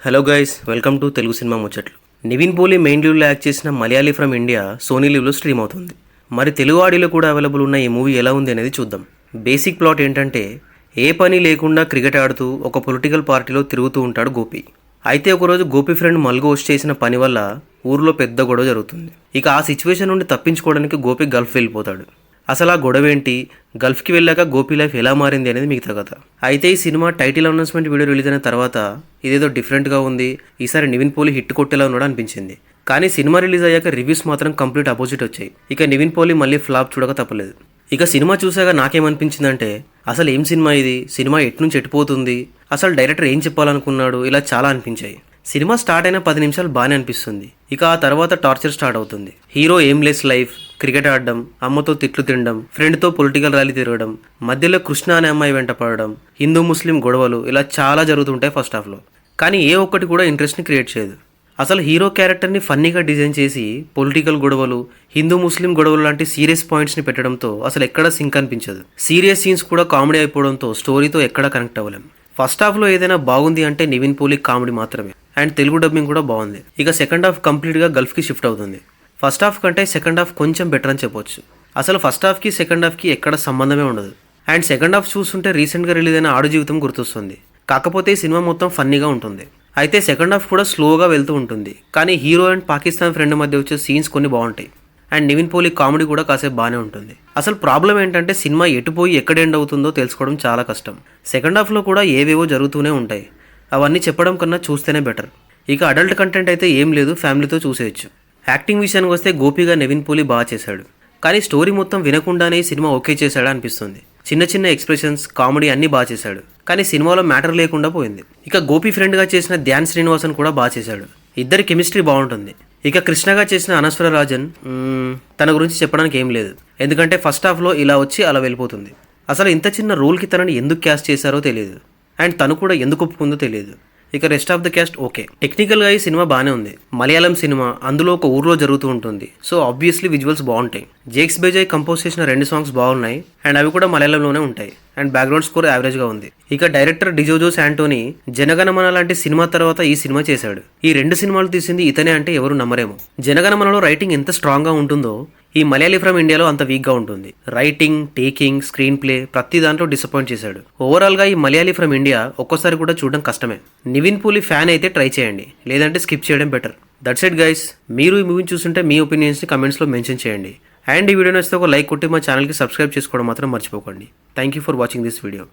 Hello guys, welcome to Telugu cinema ముచ్చట్లు. Nivin Pauly main లీవ్లో act చేసిన మలయాళీ ఫ్రమ్ ఇండియా సోనీ లీవ్లో స్ట్రీమ్ అవుతుంది. మరి తెలుగు ఆడియోలో కూడా అవైలబుల్ ఉన్న ఈ మూవీ ఎలా ఉంది అనేది చూద్దాం. బేసిక్ ప్లాట్ ఏంటంటే, ఏ పని లేకుండా క్రికెట్ ఆడుతూ ఒక పొలిటికల్ పార్టీలో తిరుగుతూ ఉంటాడు గోపి. అయితే ఒకరోజు గోపి ఫ్రెండ్ మల్గు హోస్ట్ చేసిన పని వల్ల ఊర్లో పెద్ద గొడవ జరుగుతుంది. ఇక ఆ సిచ్యువేషన్ నుండి తప్పించుకోవడానికి గోపి గల్ఫ్ వెళ్ళిపోతాడు. అసలు ఆ గొడవ ఏంటి, గల్ఫ్కి వెళ్ళాక గోపి లైఫ్ ఎలా మారింది అనేది మిగతా కథ. అయితే ఈ cinema title announcement video release అయిన తర్వాత ఇదేదో డిఫరెంట్గా ఉంది, ఈసారి నివిన్ పోలి హిట్ కొట్టేలా ఉన్నాడు అనిపించింది. కానీ సినిమా రిలీజ్ అయ్యాక రివ్యూస్ మాత్రం కంప్లీట్ అపోజిట్ వచ్చాయి. ఇక నివిన్ పోలి మళ్ళీ ఫ్లాప్ చూడక తప్పలేదు. ఇక సినిమా చూసాక నాకేమనిపించిందంటే, అసలు ఏం సినిమా ఇది, సినిమా ఎట్నుంచి ఎట్టిపోతుంది, అసలు డైరెక్టర్ ఏం చెప్పాలనుకున్నాడు, ఇలా చాలా అనిపించాయి. సినిమా స్టార్ట్ అయిన 10 నిమిషాలు బాగానే అనిపిస్తుంది. ఇక ఆ తర్వాత టార్చర్ స్టార్ట్ అవుతుంది. హీరో ఎయిమ్లెస్ లైఫ్, క్రికెట్ ఆడడం, అమ్మతో తిట్లు తినడం, ఫ్రెండ్తో పొలిటికల్ ర్యాలీ తిరగడం, మధ్యలో కృష్ణ అనే అమ్మాయి వెంట పడడం, హిందూ ముస్లిం గొడవలు, ఇలా చాలా జరుగుతుంటాయి ఫస్ట్ హాఫ్లో. కానీ ఏ ఒక్కటి కూడా ఇంట్రెస్ట్ని క్రియేట్ చేయదు. అసలు హీరో క్యారెక్టర్ని ఫన్నీగా డిజైన్ చేసి పొలిటికల్ గొడవలు, హిందూ ముస్లిం గొడవలు లాంటి సీరియస్ పాయింట్స్ని పెట్టడంతో అసలు ఎక్కడా సింక్ అనిపించదు. సీరియస్ సీన్స్ కూడా కామెడీ అయిపోవడంతో స్టోరీతో ఎక్కడా కనెక్ట్ అవ్వలేం. ఫస్ట్ హాఫ్లో ఏదైనా బాగుంది అంటే నివిన్ పోలి కామెడీ మాత్రమే, అండ్ తెలుగు డబ్బింగ్ కూడా బాగుంది. ఇక సెకండ్ హాఫ్ కంప్లీట్గా గల్ఫ్కి షిఫ్ట్ అవుతుంది. ఫస్ట్ హాఫ్ కంటే సెకండ్ హాఫ్ కొంచెం బెటర్ అని చెప్పొచ్చు. అసలు ఫస్ట్ హాఫ్కి సెకండ్ హాఫ్కి ఎక్కడ సంబంధమే ఉండదు. అండ్ సెకండ్ హాఫ్ చూస్తుంటే రీసెంట్గా రిలీజ్ అయిన ఆడు జీవితం గుర్తొస్తుంది. కాకపోతే ఈ సినిమా మొత్తం ఫన్నీగా ఉంటుంది. అయితే సెకండ్ హాఫ్ కూడా స్లోగా వెళ్తూ ఉంటుంది. కానీ హీరో అండ్ పాకిస్తాన్ ఫ్రెండ్ మధ్య వచ్చే సీన్స్ కొన్ని బాగుంటాయి. అండ్ నివిన్ పోలి కామెడీ కూడా కాసేపు బాగానే ఉంటుంది. అసలు ప్రాబ్లం ఏంటంటే, సినిమా ఎటుపోయి ఎక్కడ ఎండ్ అవుతుందో తెలుసుకోవడం చాలా కష్టం. సెకండ్ హాఫ్లో కూడా ఏవేవో జరుగుతూనే ఉంటాయి. అవన్నీ చెప్పడం కన్నా చూస్తేనే బెటర్. ఇక అడల్ట్ కంటెంట్ అయితే ఏం లేదు, ఫ్యామిలీతో చూసేయచ్చు. యాక్టింగ్ విషయానికి వస్తే గోపిగా నివిన్ పోలి బాగా చేశాడు. కానీ స్టోరీ మొత్తం వినకుండానే ఈ సినిమా ఓకే చేశాడా అనిపిస్తుంది. చిన్న చిన్న ఎక్స్ప్రెషన్స్, కామెడీ అన్నీ బాగా చేశాడు. కానీ సినిమాలో మ్యాటర్ లేకుండా పోయింది. ఇక గోపి ఫ్రెండ్గా చేసిన ధ్యాన్ శ్రీనివాసన్ కూడా బాగా చేశాడు. ఇద్దరి కెమిస్ట్రీ బాగుంటుంది. ఇక కృష్ణగా చేసిన అనస్వర రాజన్, తన గురించి చెప్పడానికి ఏం లేదు. ఎందుకంటే ఫస్ట్ హాఫ్లో ఇలా వచ్చి అలా వెళ్ళిపోతుంది. అసలు ఇంత చిన్న రోల్కి తనని ఎందుకు క్యాస్ట్ చేశారో తెలియదు. అండ్ తను కూడా ఎందుకు ఒప్పుకుందో తెలియదు. ఇక rest of the cast okay. టెక్నికల్గా ఈ సినిమా బాగానే ఉంది. మలయాళం సినిమా, అందులో ఒక ఊర్లో జరుగుతూ ఉంటుంది. సో ఆబ్వియస్లీ విజువల్స్ బాగుంటాయి. జేక్స్ బేజాయ్ కంపోజ్ చేసిన 2 సాంగ్స్ బాగున్నాయి. అండ్ అవి కూడా మలయాళంలోనే ఉంటాయి. అండ్ బ్యాక్గ్రౌండ్ స్కోర్ యావరేజ్గా ఉంది. ఇక డైరెక్టర్ డిజోజో శాంటోని జనగణమన లాంటి సినిమా తర్వాత ఈ సినిమా చేశాడు. ఈ 2 సినిమాలు తీసింది ఇతనే అంటే ఎవరు నమ్మరేమో. జనగణమనలో రైటింగ్ ఎంత స్ట్రాంగ్గా ఉంటుందో ఈ మలయాళీ ఫ్రమ్ ఇండియాలో అంత వీక్గా ఉంటుంది. రైటింగ్, టేకింగ్, స్క్రీన్ ప్లే ప్రతి దాంట్లో డిసప్పాయింట్ చేశాడు. ఓవరాల్గా ఈ మలయాళీ ఫ్రమ్ ఇండియా ఒక్కోసారి కూడా చూడడం కష్టమే. నివిన్ పోలి ఫ్యాన్ అయితే ట్రై చేయండి, లేదంటే స్కిప్ చేయడం బెటర్. That's it guys. మీరు ఈ మూవీని చూస్తుంటే మీ ఒపీనియన్స్ని కమెంట్స్లో మెన్షన్ చేయండి. అండ్ ఈ వీడియో నచ్చితే ఒక లైక్ కొట్టి మా ఛానల్కి సబ్స్క్రైబ్ చేసుకోవడం మాత్రం మర్చిపోకండి. Thank you for watching this video.